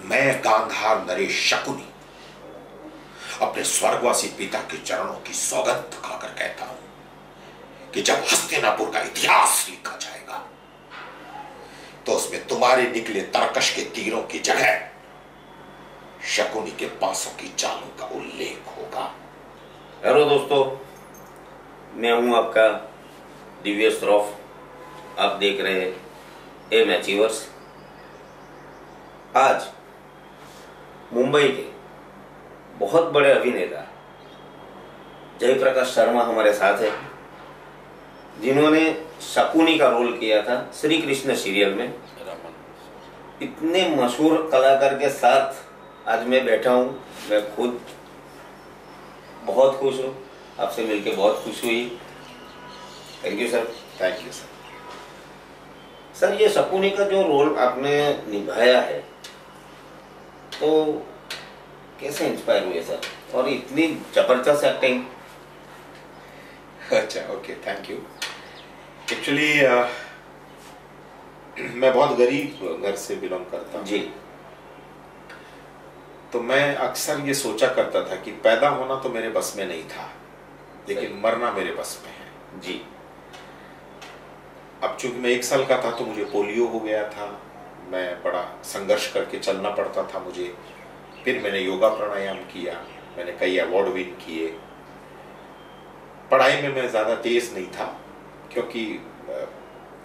मैं गांधार नरेश शकुनी अपने स्वर्गवासी पिता के चरणों की सौगंध खाकर कहता हूं कि जब हस्तिनापुर का इतिहास लिखा जाएगा तो उसमें तुम्हारे निकले तरकश के तीरों की जगह शकुनी के पासों की चालों का उल्लेख होगा। हेलो दोस्तों, मैं हूं आपका दिव्य श्रॉफ। आप देख रहे हैं एम अचीवर्स। आज मुंबई के बहुत बड़े अभिनेता जयप्रकाश शर्मा हमारे साथ है, जिन्होंने शकुनी का रोल किया था श्री कृष्ण सीरियल में। इतने मशहूर कलाकार के साथ आज मैं बैठा हूं। मैं खुद बहुत खुश हूं, आपसे मिलके बहुत खुश हुई। Thank you sir. Thank you sir. Sir, ये शकुनी का जो रोल आपने निभाया है, तो कैसे इंस्पायर हुए सर, और इतनी जबरदस्त एक्टिंग? अच्छा, ओके, थैंक यू। एक्चुअली मैं बहुत गरीब घर से बिलोंग करता हूँ जी। तो मैं अक्सर ये सोचा करता था कि पैदा होना तो मेरे बस में नहीं था, लेकिन मरना मेरे बस में है जी। अब चूंकि मैं 1 साल का था तो मुझे पोलियो हो गया था। मैं बड़ा संघर्ष करके चलना पड़ता था मुझे। फिर मैंने योगा प्राणायाम किया, मैंने कई अवार्ड विन किए। पढ़ाई में मैं ज़्यादा तेज नहीं था, क्योंकि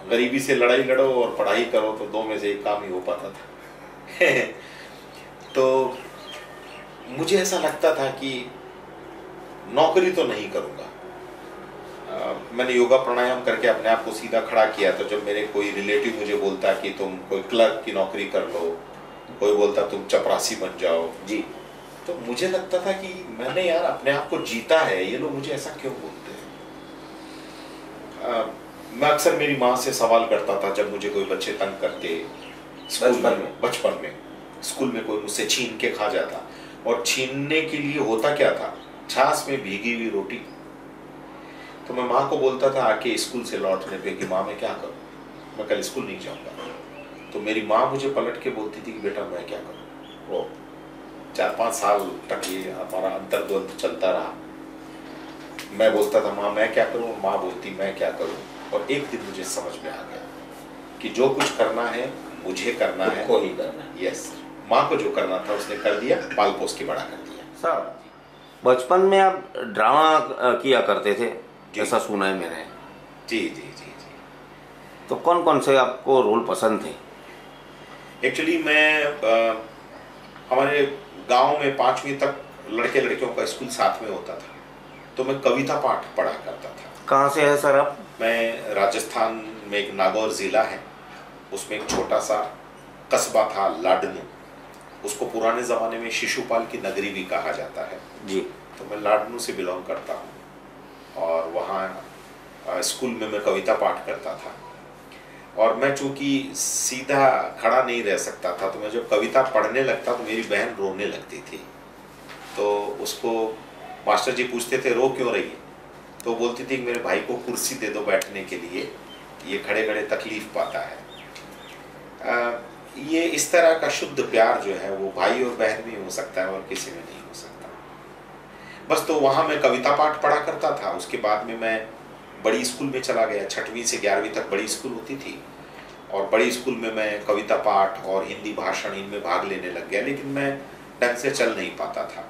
गरीबी से लड़ाई लड़ो और पढ़ाई करो तो दो में से एक काम ही हो पाता था। तो मुझे ऐसा लगता था कि नौकरी तो नहीं करूँगा। मैंने योगा प्राणायाम करके अपने आप को सीधा खड़ा किया। तो जब मेरे कोई रिलेटिव मुझे बोलता कि तुम कोई क्लर्क की नौकरी कर लो, कोई बोलता तुम चपरासी बन जाओ जी, तो मुझे लगता था कि मैंने यार अपने आप को जीता है, ये लोग मुझे ऐसा क्यों बोलते हैं। मैं अक्सर मेरी माँ से सवाल करता था जब मुझे कोई बच्चे तंग करते बचपन में स्कूल में कोई मुझसे छीन के खा जाता, और छीनने के लिए होता क्या था, छाछ में भीगी हुई रोटी। तो मैं माँ को बोलता था आके स्कूल से लौटने पे कि माँ मैं क्या करूँ, मैं कल स्कूल नहीं जाऊँगा। तो मेरी माँ मुझे पलट के बोलती थी कि बेटा मैं क्या करूँ। वो 4-5 साल तक ये हमारा अंतर्द्वंद चलता रहा। मैं बोलता था माँ मैं क्या करूँ, माँ बोलती मैं क्या करूँ। और एक दिन मुझे समझ में आ गया कि जो कुछ करना है मुझे करना है, को ही करना है। यस, माँ को जो करना था उसने कर दिया, पाल पोस के बड़ा कर दिया। सर, बचपन में आप ड्रामा किया करते थे, ऐसा सुना है मैंने। जी जी जी जी। तो कौन कौन से आपको रोल पसंद थे? एक्चुअली मैं हमारे गांव में 5वीं तक लड़के लड़कियों का स्कूल साथ में होता था, तो मैं कविता पाठ पढ़ा करता था। कहाँ से है सर आप? मैं राजस्थान में एक नागौर ज़िला है, उसमें एक छोटा सा कस्बा था लाडनू, उसको पुराने ज़माने में शिशुपाल की नगरी भी कहा जाता है जी। तो मैं लाडनू से बिलोंग करता हूँ, और वहाँ स्कूल में मैं कविता पाठ करता था। और मैं चूँकि सीधा खड़ा नहीं रह सकता था, तो मैं जब कविता पढ़ने लगता तो मेरी बहन रोने लगती थी। तो उसको मास्टर जी पूछते थे रो क्यों रही है, तो बोलती थी कि मेरे भाई को कुर्सी दे दो बैठने के लिए, ये खड़े खड़े तकलीफ पाता है। ये इस तरह का शुद्ध प्यार जो है वो भाई और बहन में हो सकता है और किसी में नहीं हो सकता। बस तो वहाँ मैं कविता पाठ पढ़ा करता था। उसके बाद में मैं बड़ी स्कूल में चला गया। 6वीं से 11वीं तक बड़ी स्कूल होती थी, और बड़ी स्कूल में मैं कविता पाठ और हिंदी भाषण इनमें भाग लेने लग गया, लेकिन मैं ढंग से चल नहीं पाता था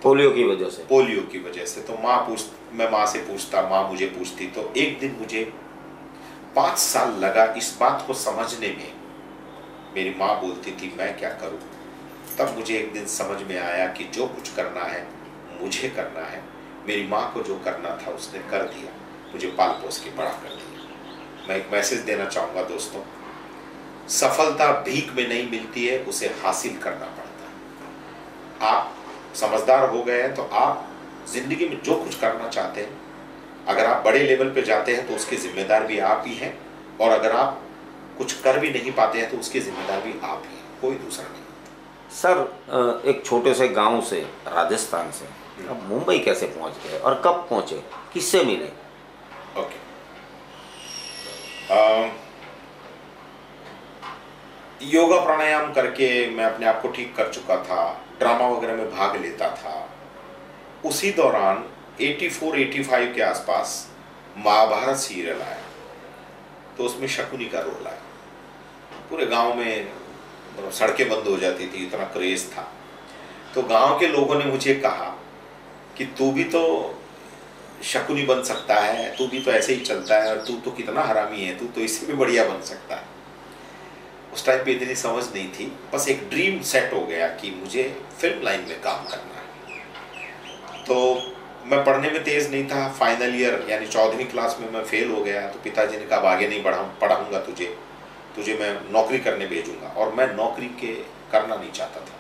पोलियो की वजह से। पोलियो की वजह से। तो मैं माँ से पूछता, माँ मुझे पूछती। तो एक दिन मुझे 5 साल लगा इस बात को समझने में। मेरी माँ बोलती थी मैं क्या करूँ, तब मुझे एक दिन समझ में आया कि जो कुछ करना है मुझे करना है। मेरी माँ को जो करना था उसने कर दिया, मुझे पाल पोस के बड़ा कर दिया। मैं एक मैसेज देना चाहूँगा दोस्तों, सफलता भीख में नहीं मिलती है, उसे हासिल करना पड़ता है। आप समझदार हो गए हैं तो आप जिंदगी में जो कुछ करना चाहते हैं, अगर आप बड़े लेवल पे जाते हैं तो उसके जिम्मेदार भी आप ही हैं, और अगर आप कुछ कर भी नहीं पाते हैं तो उसके जिम्मेदार भी आप ही हैं, कोई दूसरा नहीं। सर, एक छोटे से गांव से, राजस्थान से अब मुंबई कैसे पहुंच गए और कब पहुंचे, किससे मिले? ओके, योगा प्राणायाम करके मैं अपने आप को ठीक कर चुका था, ड्रामा वगैरह में भाग लेता था। उसी दौरान 84-85 के आसपास महाभारत सीरियल आया, तो उसमें शकुनी का रोल आया। पूरे गांव में मतलब सड़कें बंद हो जाती थी, इतना क्रेज था। तो गांव के लोगों ने मुझे कहा कि तू भी तो शकुनी बन सकता है, तू भी तो ऐसे ही चलता है, और तू तो कितना हरामी है, तू तो इससे भी बढ़िया बन सकता है। उस टाइम पे इतनी समझ नहीं थी, बस एक ड्रीम सेट हो गया कि मुझे फिल्म लाइन में काम करना है। तो मैं पढ़ने में तेज नहीं था। फाइनल ईयर यानी 14वीं क्लास में मैं फेल हो गया। तो पिताजी ने कहा अब आगे नहीं पढ़ाऊंगा तुझे मैं नौकरी करने भेजूंगा। और मैं नौकरी के करना नहीं चाहता था,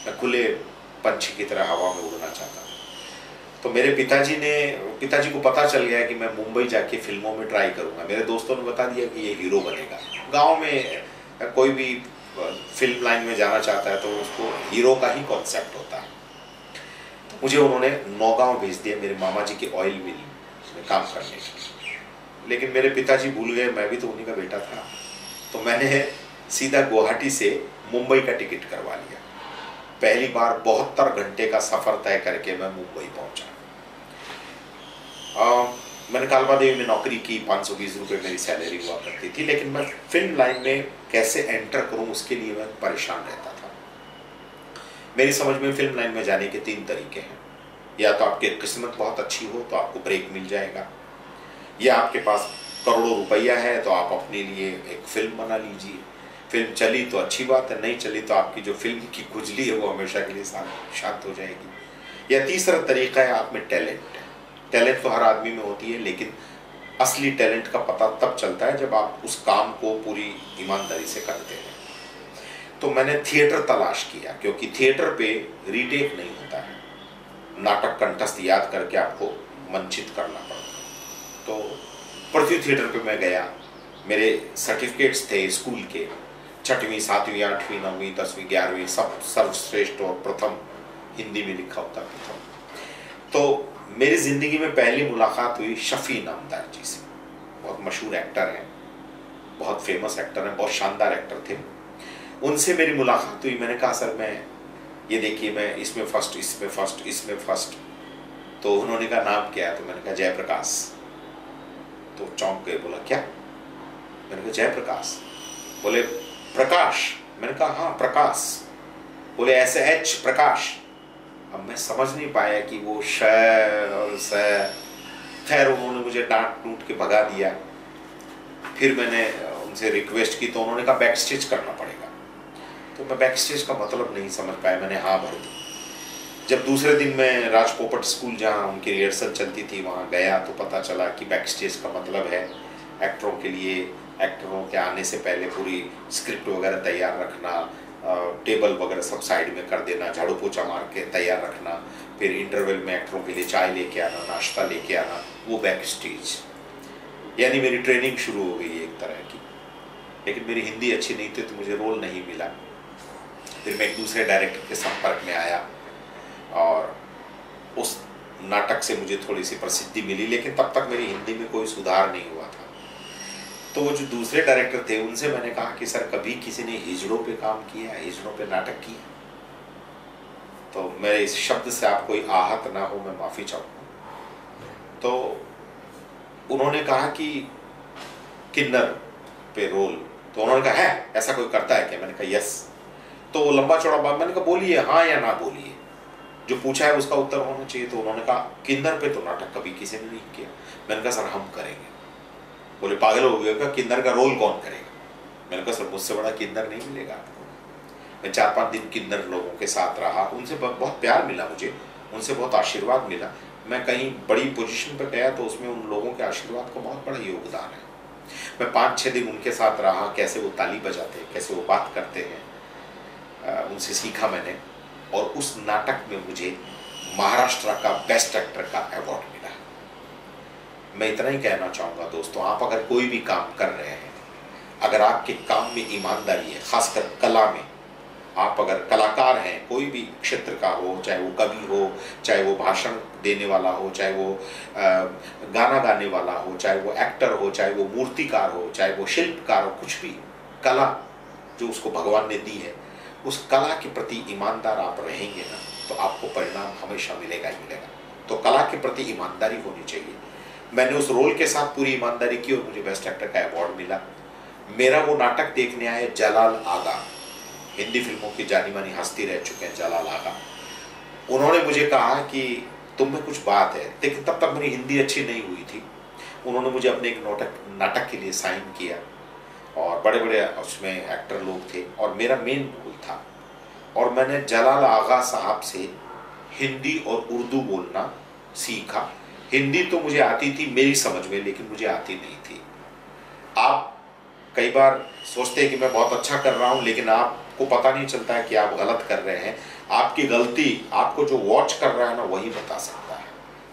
मैं खुले पंछी की तरह हवा में उड़ना चाहता था। तो मेरे पिताजी को पता चल गया कि मैं मुंबई जाके फिल्मों में ट्राई करूंगा। मेरे दोस्तों ने बता दिया कि ये हीरो बनेगा। गांव में कोई भी फिल्म लाइन में जाना चाहता है तो उसको हीरो का ही कॉन्सेप्ट होता है। तो मुझे उन्होंने नौगांव भेज दिया मेरे मामा जी के ऑयल मिल में काम करने के लिए। लेकिन मेरे पिताजी भूल गए, मैं भी तो उन्हीं का बेटा था। तो मैंने सीधा गुवाहाटी से मुंबई का टिकट करवा लिया। पहली बार 72 घंटे का सफर तय करके मैं मुंबई पहुंचा। मैंने कालबा देवी में नौकरी की, 520 रुपये मेरी सैलरी हुआ करती थी। लेकिन मैं फिल्म लाइन में कैसे एंटर करूं उसके लिए मैं परेशान रहता था। मेरी समझ में फिल्म लाइन में जाने के 3 तरीके हैं। या तो आपकी किस्मत बहुत अच्छी हो तो आपको ब्रेक मिल जाएगा, या आपके पास करोड़ों रुपया है तो आप अपने लिए एक फिल्म बना लीजिए। फिल्म चली तो अच्छी बात है, नहीं चली तो आपकी जो फिल्म की खुजली है वो हमेशा के लिए शांत हो जाएगी। या तीसरा तरीका है आप में टैलेंट है। टैलेंट तो हर आदमी में होती है, लेकिन असली टैलेंट का पता तब चलता है जब आप उस काम को पूरी ईमानदारी से करते हैं। तो मैंने थिएटर तलाश किया, क्योंकि थिएटर पे रीटेक नहीं होता है। नाटक कंठस्थ याद करके आपको मंचित करना पड़ता। तो पृथ्वी थिएटर पे मैं गया। मेरे सर्टिफिकेट्स थे स्कूल के, 6वीं 7वीं 8वीं 9वीं 10वीं 11वीं सब सर्वश्रेष्ठ और प्रथम हिंदी में लिखा होता प्रथम। तो मेरी जिंदगी में पहली मुलाकात हुई शफी नामदार जी से। बहुत मशहूर एक्टर हैं, बहुत फेमस एक्टर हैं, बहुत शानदार एक्टर थे। उनसे मेरी मुलाकात हुई। मैंने कहा सर मैं ये देखिए मैं इसमें फर्स्ट, इसमें फर्स्ट, इसमें फर्स्ट। तो उन्होंने कहा नाम क्या है? तो मैंने कहा जयप्रकाश। तो चौंक गए, बोला क्या? मैंने कहा जयप्रकाश। बोले प्रकाश? मैंने कहा हाँ प्रकाश। बोले ऐसे एच प्रकाश। अब मैं समझ नहीं पाया कि वो श और स। खैर उन्होंने मुझे डांट टूट के भगा दिया। फिर मैंने उनसे रिक्वेस्ट की तो उन्होंने कहा बैक स्टेज करना पड़ेगा। तो मैं बैक स्टेज का मतलब नहीं समझ पाया, मैंने हाँ भर दी। जब दूसरे दिन मैं राजपोपट स्कूल जहाँ उनकी रिहर्सल चलती थी वहाँ गया तो पता चला कि बैक स्टेज का मतलब है एक्टरों के लिए, एक्टरों के आने से पहले पूरी स्क्रिप्ट वगैरह तैयार रखना, टेबल वगैरह सब साइड में कर देना, झाड़ू पोछा मार के तैयार रखना, फिर इंटरवल में एक्टरों के लिए चाय लेके आना, नाश्ता लेके आना, वो बैक स्टेज। यानी मेरी ट्रेनिंग शुरू हो गई एक तरह की। लेकिन मेरी हिंदी अच्छी नहीं थी तो मुझे रोल नहीं मिला। फिर मैं एक दूसरे डायरेक्टर के संपर्क में आया और उस नाटक से मुझे थोड़ी सी प्रसिद्धि मिली, लेकिन तब तक मेरी हिंदी में कोई सुधार नहीं हुआ था। तो वो जो दूसरे डायरेक्टर थे उनसे मैंने कहा कि सर कभी किसी ने हिजड़ों पे काम किया, हिजड़ों पे नाटक किया? तो मेरे इस शब्द से आप कोई आहत ना हो, मैं माफी चाहूँगा। तो उन्होंने कहा कि किन्नर पे रोल। तो उन्होंने कहा है ऐसा कोई करता है क्या? मैंने कहा यस। तो वो लंबा चौड़ा बात, मैंने कहा बोलिए हाँ या ना बोलिए, जो पूछा है उसका उत्तर होना चाहिए। तो उन्होंने कहा किन्नर पे तो नाटक कभी किसी ने नहीं किया। मैंने कहा सर हम करेंगे। बोले पागल हो गया क्या, किन्नर का रोल कौन करेगा? मैंने कहा सर मुझसे बड़ा किन्नर नहीं मिलेगा आपको। मैं 4-5 दिन किन्नर लोगों के साथ रहा, उनसे बहुत प्यार मिला मुझे, उनसे बहुत आशीर्वाद मिला। मैं कहीं बड़ी पोजीशन पर गया तो उसमें उन लोगों के आशीर्वाद का बहुत बड़ा योगदान है। मैं 5-6 दिन उनके साथ रहा, कैसे वो ताली बजाते हैं, कैसे वो बात करते हैं, उनसे सीखा मैंने। और उस नाटक में मुझे महाराष्ट्र का बेस्ट एक्टर का अवार्ड मिला। मैं इतना ही कहना चाहूँगा दोस्तों, आप अगर कोई भी काम कर रहे हैं, अगर आपके काम में ईमानदारी है, खासकर कला में, आप अगर कलाकार हैं, कोई भी क्षेत्र का हो, चाहे वो कवि हो, चाहे वो भाषण देने वाला हो, चाहे वो गाना गाने वाला हो, चाहे वो एक्टर हो, चाहे वो मूर्तिकार हो, चाहे वो शिल्पकार हो, कुछ भी कला जो उसको भगवान ने दी है, उस कला के प्रति ईमानदार आप रहेंगे ना, तो आपको परिणाम हमेशा मिलेगा ही मिलेगा। तो कला के प्रति ईमानदारी होनी चाहिए। मैंने उस रोल के साथ पूरी ईमानदारी की और मुझे बेस्ट एक्टर का अवार्ड मिला। मेरा वो नाटक देखने आए जलाल आगा, हिंदी फिल्मों की जानी मानी हस्ती रह चुके हैं जलाल आगा। उन्होंने मुझे कहा कि तुम में कुछ बात है, लेकिन तब तक मेरी हिंदी अच्छी नहीं हुई थी। उन्होंने मुझे अपने एक नाटक के लिए साइन किया और बड़े बड़े उसमें एक्टर लोग थे और मेरा मेन रोल था। और मैंने जलाल आगा साहब से हिंदी और उर्दू बोलना सीखा। हिंदी तो मुझे आती थी मेरी समझ में, लेकिन मुझे आती नहीं थी। आप कई बार सोचते हैं कि मैं बहुत अच्छा कर रहा हूं, लेकिन आपको पता नहीं चलता है कि आप गलत कर रहे हैं। आपकी गलती आपको जो वॉच कर रहा है ना, वही बता सकता है।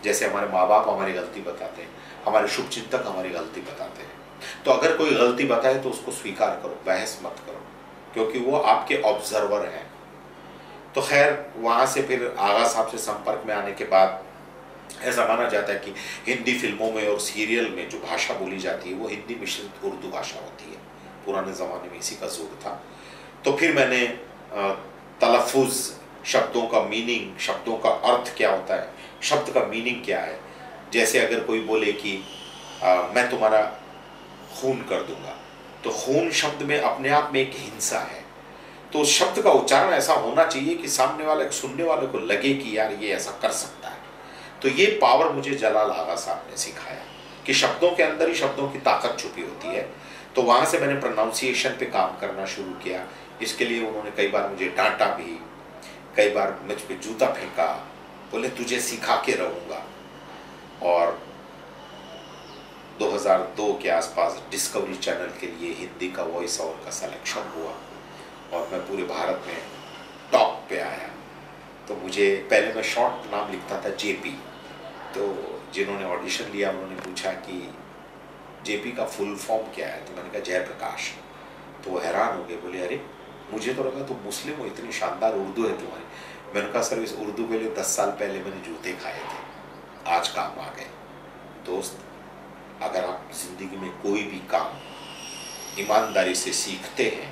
जैसे हमारे माँ बाप हमारी गलती बताते हैं, हमारे शुभचिंतक हमारी गलती बताते हैं। तो अगर कोई गलती बताए तो उसको स्वीकार करो, बहस मत करो, क्योंकि वो आपके ऑब्जर्वर हैं। तो खैर वहाँ से फिर आगा साहब से संपर्क में आने के बाद ऐसा माना जाता है कि हिंदी फिल्मों में और सीरियल में जो भाषा बोली जाती है वो हिंदी मिश्रित उर्दू भाषा होती है। पुराने ज़माने में इसी का जोर था। तो फिर मैंने तलफ़ुज़, शब्दों का मीनिंग, शब्दों का अर्थ क्या होता है, शब्द का मीनिंग क्या है। जैसे अगर कोई बोले कि मैं तुम्हारा खून कर दूंगा, तो खून शब्द में अपने आप में एक हिंसा है। तो उस शब्द का उच्चारण ऐसा होना चाहिए कि सामने वाले सुनने वाले को लगे कि यार ये ऐसा कर सकता है। तो ये पावर मुझे जलाल आगा साहब ने सिखाया कि शब्दों के अंदर ही शब्दों की ताकत छुपी होती है। तो वहाँ से मैंने प्रोनाउंसिएशन पे काम करना शुरू किया। इसके लिए उन्होंने कई बार मुझे डांटा भी, कई बार मुझ पे जूता फेंका, बोले तुझे सिखा के रहूँगा। और 2002 के आसपास डिस्कवरी चैनल के लिए हिंदी का वॉइस ओवर का सिलेक्शन हुआ और मैं पूरे भारत में टॉप पे आया। तो मुझे पहले मैं शॉर्ट नाम लिखता था जेपी। तो जिन्होंने ऑडिशन लिया उन्होंने पूछा कि जेपी का फुल फॉर्म क्या है, तो मैंने कहा जयप्रकाश। तो वो हैरान हो गए, बोले अरे मुझे तो लगा तुम मुस्लिम हो, इतनी शानदार उर्दू है तुम्हारी। मैंने कहा सर इस उर्दू के लिए 10 साल पहले मैंने जूते खाए थे, आज काम आ गए। दोस्त, अगर आप जिंदगी में कोई भी काम ईमानदारी से सीखते हैं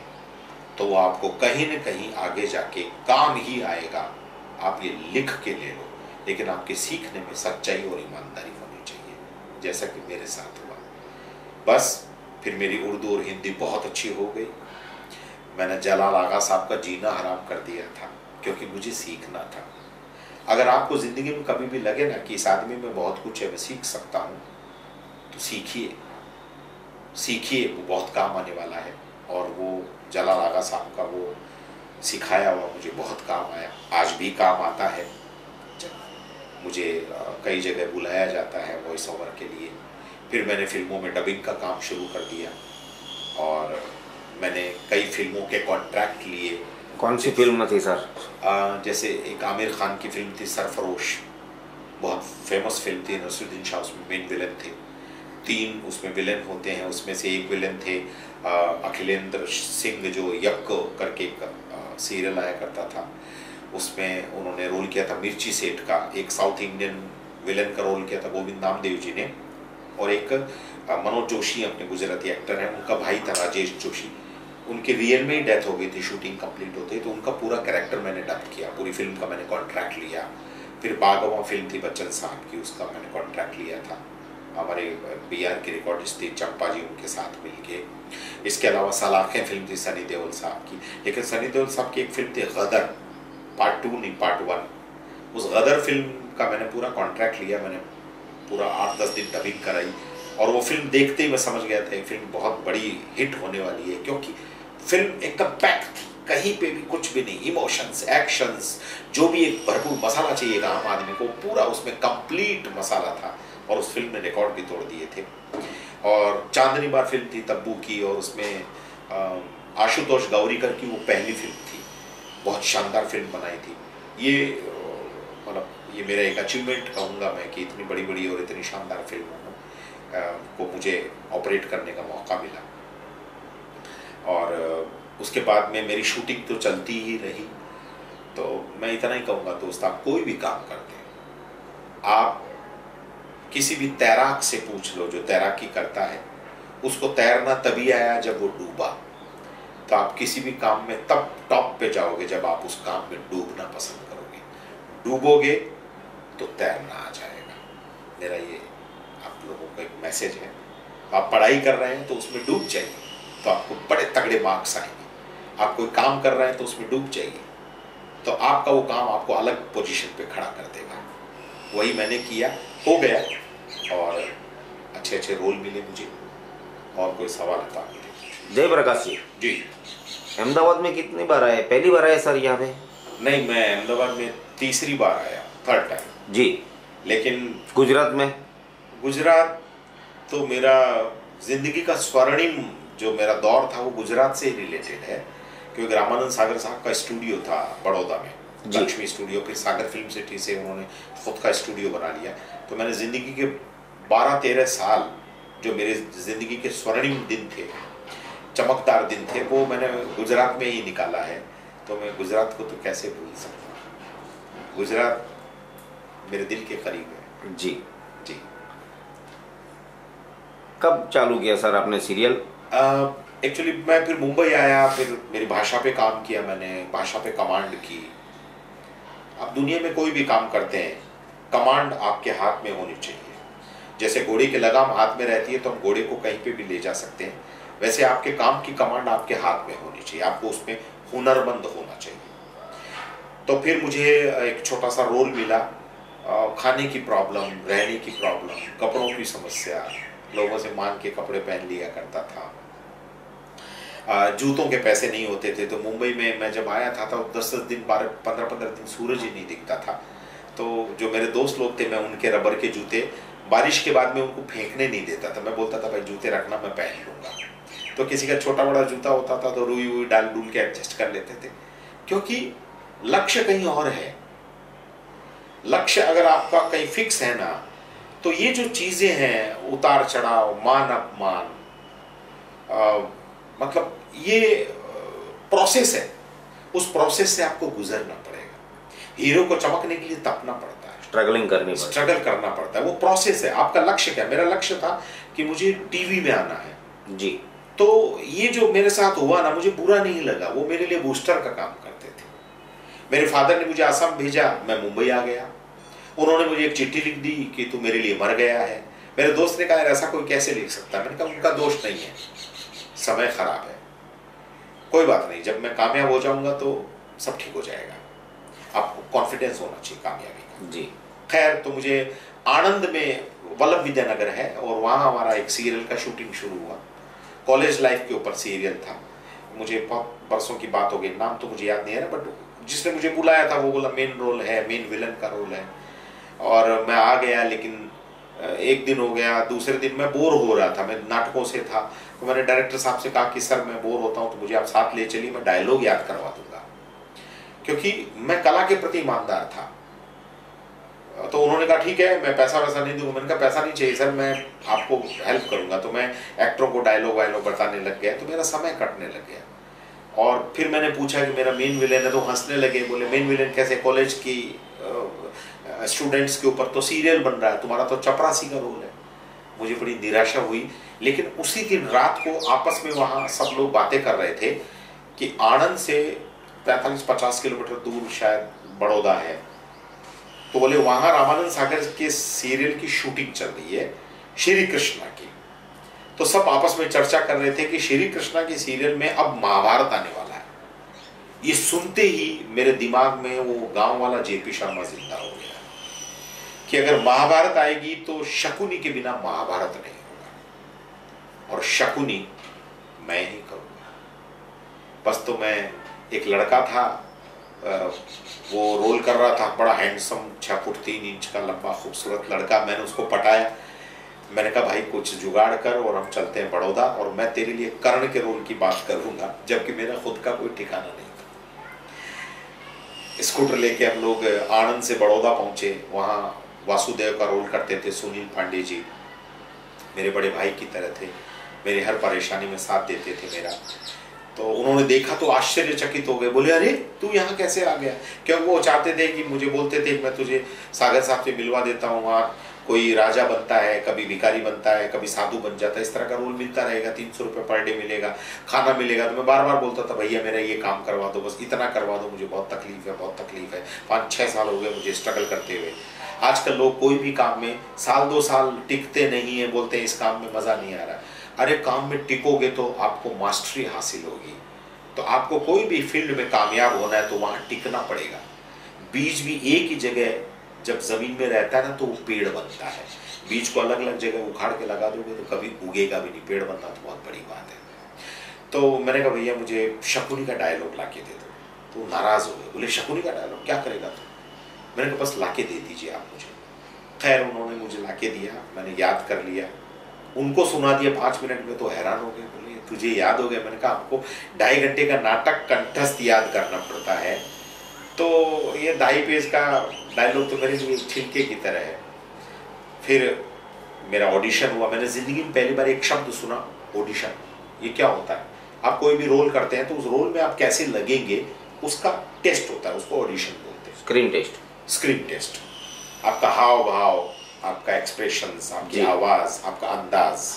तो वो आपको कहीं न कहीं आगे जाके काम ही आएगा। आप ये लिख के ले लो, लेकिन आपके सीखने में सच्चाई और ईमानदारी होनी चाहिए, जैसा कि मेरे साथ हुआ। बस फिर मेरी उर्दू और हिंदी बहुत अच्छी हो गई। मैंने जलाल आगा साहब का जीना हराम कर दिया था, क्योंकि मुझे सीखना था। अगर आपको ज़िंदगी में कभी भी लगे ना कि इस आदमी में बहुत कुछ है, मैं सीख सकता हूँ, तो सीखिए, सीखिए, वो बहुत काम आने वाला है। और वो जलाल आगा साहब का वो सिखाया हुआ मुझे बहुत काम आया, आज भी काम आता है। जब मुझे कई जगह बुलाया जाता है वॉइस ओवर के लिए। फिर मैंने फिल्मों में डबिंग का काम शुरू कर दिया और मैंने कई फिल्मों के कॉन्ट्रैक्ट लिए। कौन सी फिल्म थी सर? जैसे एक आमिर खान की फिल्म थी सरफरोश, बहुत फेमस फिल्म थी। नसीरुद्दीन शाह उसमें मेन विलन थे। 3 उसमें विलन होते हैं, उसमें से एक विलन थे अखिलेंद्र सिंह, जो यक करके एक सीरियल आया करता था, उसमें उन्होंने रोल किया था मिर्ची सेठ का। एक साउथ इंडियन विलन का रोल किया था गोविंद नामदेव जी ने। और एक मनोज जोशी अपने गुजराती एक्टर हैं, उनका भाई था राजेश जोशी। उनकी रियल में ही डेथ हो गई थी शूटिंग कंप्लीट होते, तो उनका पूरा कैरेक्टर मैंने डब किया। पूरी फिल्म का मैंने कॉन्ट्रैक्ट लिया। फिर बागवा फिल्म थी बच्चन साहब की, उसका मैंने कॉन्ट्रैक्ट लिया था। हमारे BR की रिकॉर्डिस्ट थी चंपा जी, उनके साथ मिलके। इसके अलावा सलाखें फिल्म थी सनी देओल साहब की। लेकिन सनी देओल साहब की एक फिल्म थी गदर, पार्ट 2 नहीं पार्ट 1। उस गदर फिल्म का मैंने पूरा कॉन्ट्रैक्ट लिया। मैंने पूरा 8-10 दिन डबिंग कराई और वो फिल्म देखते ही मैं समझ गया था ये फिल्म बहुत बड़ी हिट होने वाली है, क्योंकि फिल्म एकदम पैक थी, कहीं पे भी कुछ भी नहीं। इमोशंस, एक्शंस, जो भी एक भरपूर मसाला चाहिए आम आदमी को, पूरा उसमें कंप्लीट मसाला था। और उस फिल्म ने रिकॉर्ड भी तोड़ दिए थे। और चांदनी बार फिल्म थी तब्बू की, और उसमें आशुतोष गौरीकर की वो पहली फिल्म थी। बहुत शानदार फिल्म बनाई थी। ये मतलब ये मेरा एक अचीवमेंट कहूँगा मैं कि इतनी बड़ी बड़ी और इतनी शानदार फिल्मों को मुझे ऑपरेट करने का मौका मिला। और उसके बाद में मेरी शूटिंग तो चलती ही रही। तो मैं इतना ही कहूँगा दोस्त, आप कोई भी काम करते हैं, आप किसी भी तैराक से पूछ लो जो तैराकी करता है, उसको तैरना तभी आया जब वो डूबा। तो आप किसी भी काम में तब टॉप पे जाओगे जब आप उस काम में डूबना पसंद करोगे। डूबोगे तो तैरना आ जाएगा। मेरा ये आप लोगों का एक मैसेज है। आप पढ़ाई कर रहे हैं तो उसमें डूब जाइए, तो आपको बड़े तगड़े मार्क्स आएंगे। आप कोई काम कर रहे हैं तो उसमें डूब जाइए, तो आपका वो काम आपको अलग पोजीशन पे खड़ा कर देगा। वही मैंने किया, हो गया, और अच्छे अच्छे रोल मिले मुझे। और कोई सवाल है तो आप पूछिए। जय प्रकाश जी, अहमदाबाद में कितनी बार आए? पहली बार आए सर यहाँ पे? नहीं, मैं अहमदाबाद में तीसरी बार आया, थर्ड टाइम जी। लेकिन गुजरात में? गुजरात तो मेरा जिंदगी का स्वर्णिम जो मेरा दौर था वो गुजरात से रिलेटेड है, क्योंकि रामानंद सागर साहब का स्टूडियो था बड़ौदा में, लक्ष्मी स्टूडियो। फिर सागर फिल्म सिटी से उन्होंने खुद का स्टूडियो बना लिया। तो मैंने जिंदगी के 12-13 साल जो मेरे जिंदगी के स्वर्णिम दिन थे, चमकदार दिन थे, वो मैंने गुजरात में ही निकाला है। तो मैं गुजरात को तो कैसे भूल सकता। गुजरात मेरे दिल के करीब है। जी जी। कब चालू किया सर आपने सीरियल? एक्चुअली मैं फिर मुंबई आया, फिर मेरी भाषा पे काम किया, मैंने भाषा पे कमांड की। अब दुनिया में कोई भी काम करते हैं, कमांड आपके हाथ में होनी चाहिए। जैसे घोड़े की लगाम हाथ में रहती है तो हम घोड़े को कहीं पे भी ले जा सकते हैं, वैसे आपके काम की कमांड आपके हाथ में होनी चाहिए। आपको उसमें हुनरमंद होना चाहिए। तो फिर मुझे एक छोटा सा रोल मिला, खाने की प्रॉब्लम, रहने की प्रॉब्लम, कपड़ों की समस्या, लोगों से मांग के कपड़े पहन लिया करता था, जूतों के पैसे नहीं होते थे। तो मुंबई में मैं जब आया था तो 10-10 दिन, 15-15 दिन सूरज ही नहीं दिखता था। तो जो मेरे दोस्त लोग थे, मैं उनके रबर के जूते बारिश के बाद में उनको फेंकने नहीं देता था। मैं बोलता था भाई जूते रखना, मैं पहन लूँगा। तो किसी का छोटा बड़ा जूता होता था तो रुई वुई डाल डूल के एडजस्ट कर लेते थे, क्योंकि लक्ष्य कहीं और है। लक्ष्य अगर आपका कहीं फिक्स है ना, तो ये जो चीजें हैं, उतार चढ़ाव, मान अपमान, मतलब ये प्रोसेस है, उस प्रोसेस से आपको गुजरना पड़ेगा। हीरो को चमकने के लिए तपना पड़ता है, स्ट्रगल करना पड़ता है। वो प्रोसेस है। आपका लक्ष्य क्या? मेरा लक्ष्य था कि मुझे टीवी में आना है जी। तो ये जो मेरे साथ हुआ ना, मुझे बुरा नहीं लगा। वो मेरे लिए बूस्टर का काम करते थे। मेरे फादर ने मुझे आसाम भेजा, मैं मुंबई आ गया। उन्होंने मुझे एक चिट्ठी लिख दी कि तू मेरे लिए मर गया है। मेरे दोस्त ने कहा ऐसा कोई कैसे लिख सकता है? मैंने कहा उनका दोष नहीं है, समय खराब है, कोई बात नहीं, जब मैं कामयाब हो जाऊंगा तो सब ठीक हो जाएगा। आपको कॉन्फिडेंस होना चाहिए कामयाबी का। जी। खैर, तो मुझे आनंद में, वल्लभ विद्यानगर है, और वहाँ हमारा एक सीरियल का शूटिंग शुरू हुआ। कॉलेज लाइफ के ऊपर सीरियल था। मुझे बहुत बरसों की बात हो गई, नाम तो मुझे याद नहीं है, बट जिसने मुझे बुलाया था वो बोला मेन रोल है, मेन विलन का रोल है, और मैं आ गया। लेकिन एक दिन हो गया, दूसरे दिन मैं बोर हो रहा था, मैं नाटकों से था। तो मैंने डायरेक्टर साहब से कहा कि सर मैं बोर होता हूँ तो मुझे आप साथ ले चलिए, मैं डायलॉग याद करवा दूंगा, क्योंकि मैं कला के प्रति ईमानदार था। तो उन्होंने कहा ठीक है, मैं पैसा वैसा नहीं दूंगा। मैंने कहा पैसा नहीं चाहिए सर, मैं आपको हेल्प करूंगा। तो मैं एक्टरों को डायलॉग वायलॉग बताने लग गया, तो मेरा समय कटने लग गया। और फिर मैंने पूछा कि मेरा मेन विलेन है, तो हंसने लगे, बोले मेन विलेन कैसे? कॉलेज की स्टूडेंट्स के ऊपर तो सीरियल बन रहा है, तुम्हारा तो चपरासी का रोल है। मुझे बड़ी निराशा हुई। लेकिन उसी दिन रात को आपस में वहाँ सब लोग बातें कर रहे थे कि आनंद से 45-50 किलोमीटर दूर शायद बड़ौदा है, तो बोले वहां रामानंद सागर के सीरियल की शूटिंग चल रही है, श्री कृष्णा की। तो सब आपस में चर्चा कर रहे थे कि श्री कृष्णा की सीरियल में अब महाभारत आने वाला है। ये सुनते ही मेरे दिमाग में वो गांव वाला जेपी शर्मा जिंदा हो गया कि अगर महाभारत आएगी तो शकुनी के बिना महाभारत नहीं होगा, और शकुनी मैं ही करूंगा। बस तो मैं एक लड़का था, वो रोल कर रहा था, बड़ा हैंडसम, 6 फुट 3 इंच का लंबा खूबसूरत लड़का। मैंने उसको पटाया, मैंने कहा भाई कुछ जुगाड़ कर और हम चलते हैं बड़ौदा, और मैं तेरे लिए कर्ण के रोल की बात करूंगा, जबकि मेरा खुद का कोई ठिकाना नहीं था। स्कूटर लेके हम लोग आनंद से बड़ौदा पहुंचे। वहाँ वासुदेव का रोल करते थे सुनील पांडे जी, मेरे बड़े भाई की तरह थे, मेरी हर परेशानी में साथ देते थे मेरा। तो उन्होंने देखा तो आश्चर्यचकित हो गए, बोले अरे तू यहाँ कैसे आ गया? क्योंकि वो चाहते थे कि मुझे बोलते थे मैं तुझे सागर साहब से मिलवा देता हूँ, वहाँ कोई राजा बनता है, कभी भिखारी बनता है, कभी साधु बन जाता है, इस तरह का रोल मिलता रहेगा, 300 रुपये पर डे मिलेगा, खाना मिलेगा। तो मैं बार बार बोलता था भैया मेरा ये काम करवा दो, बस इतना करवा दो, मुझे बहुत तकलीफ है, बहुत तकलीफ है। 5-6 साल हो गए मुझे स्ट्रगल करते हुए। आजकल लोग कोई भी काम में साल 2 साल टिकते नहीं है, बोलते हैं इस काम में मज़ा नहीं आ रहा। अरे काम में टिकोगे तो आपको मास्टरी हासिल होगी। तो आपको कोई भी फील्ड में कामयाब होना है तो वहाँ टिकना पड़ेगा। बीज भी एक ही जगह जब जमीन में रहता है ना तो वो पेड़ बनता है। बीज को अलग अलग जगह उखाड़ के लगा दोगे तो कभी उगेगा भी नहीं। पेड़ बनना तो बहुत बड़ी बात है। तो मैंने कहा भैया मुझे शकुनी का डायलॉग ला के दे दो। तो नाराज हो गए, बोले शकुनी का डायलॉग क्या करेगा तू? मैंने कहा बस ला के दे दीजिए आप मुझे। खैर उन्होंने मुझे ला के दिया, मैंने याद कर लिया, उनको सुना दिया 5 मिनट में। तो हैरान हो गए, बोले तुझे याद हो गया? मैंने कहा आपको 2.5 घंटे का नाटक कंठस्थ याद करना पड़ता है, तो ये 2.5 पेज का डायलॉग तो मेरे लिए छिलके की तरह है। फिर मेरा ऑडिशन हुआ। मैंने जिंदगी में पहली बार एक शब्द सुना, ऑडिशन। ये क्या होता है? आप कोई भी रोल करते हैं तो उस रोल में आप कैसे लगेंगे उसका टेस्ट होता है, उसको ऑडिशन बोलते हैं। Screen test. स्क्रीन टेस्ट, आपका हाव भाव, आपका एक्सप्रेशंस, आपकी आवाज, आपका अंदाज।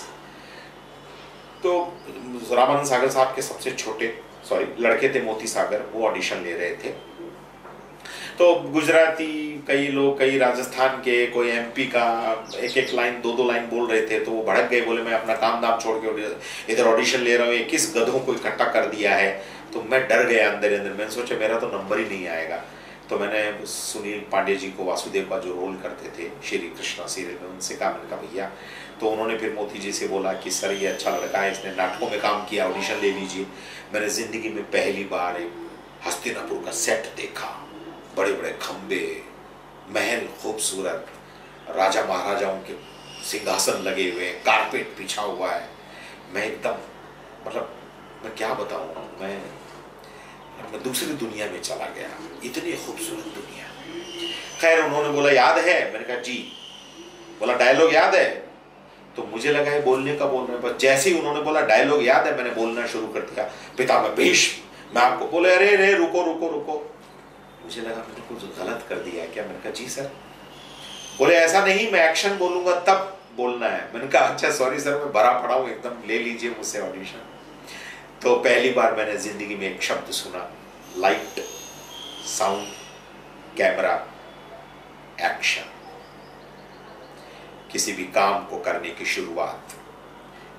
तो रामानंद सागर साहब के सबसे छोटे लड़के थे मोती सागर, वो ऑडिशन ले रहे थे। तो गुजराती कई लोग, कई राजस्थान के, कोई एमपी का, एक लाइन 2 लाइन बोल रहे थे। तो वो भड़क गए, बोले मैं अपना काम धाम छोड़ के इधर ऑडिशन ले रहा हूँ, ये किस गधों को इकट्ठा कर दिया है। तो मैं डर गया अंदर अंदर। मैंने सोचा मेरा तो नंबर ही नहीं आएगा। तो मैंने सुनील पांडे जी को, वासुदेव का जो रोल करते थे श्री कृष्णा सीरियल में, उनसे कहा, मैंने कहा भैया। तो उन्होंने फिर मोती जी से बोला कि सर ये अच्छा लड़का है, इसने नाटकों में काम किया, ऑडिशन ले लीजिए। मैंने जिंदगी में पहली बार एक हस्तिनापुर का सेट देखा, बड़े बड़े खंबे, महल खूबसूरत, राजा महाराजाओं के सिंहासन लगे हुए, कारपेट बिछा हुआ है। मैं एकदम मैं क्या बताऊँ, मैं दूसरी दुनिया में चला गया, इतनी खूबसूरत दुनिया। खैर उन्होंने बोला याद है? मैंने कहा जी। बोला डायलॉग याद है? तो मुझे लगा है बोलने का बोल रहे हैं, बस जैसे ही उन्होंने बोला डायलॉग याद है, मैंने बोलना शुरू कर दिया, पितामह भीष्म मैं आपको। बोले अरे रे रुको रुको रुको। मुझे लगा मैंने कुछ गलत कर दिया क्या? मैंने कहा जी सर। बोले ऐसा नहीं, मैं एक्शन बोलूंगा तब बोलना है। मैंने कहा अच्छा सॉरी सर, मैं भरा पड़ा हूँ एकदम, ले लीजिए मुझसे ऑडिशन। तो पहली बार मैंने जिंदगी में एक शब्द सुना, लाइट साउंड कैमरा एक्शन। किसी भी काम को करने की शुरुआत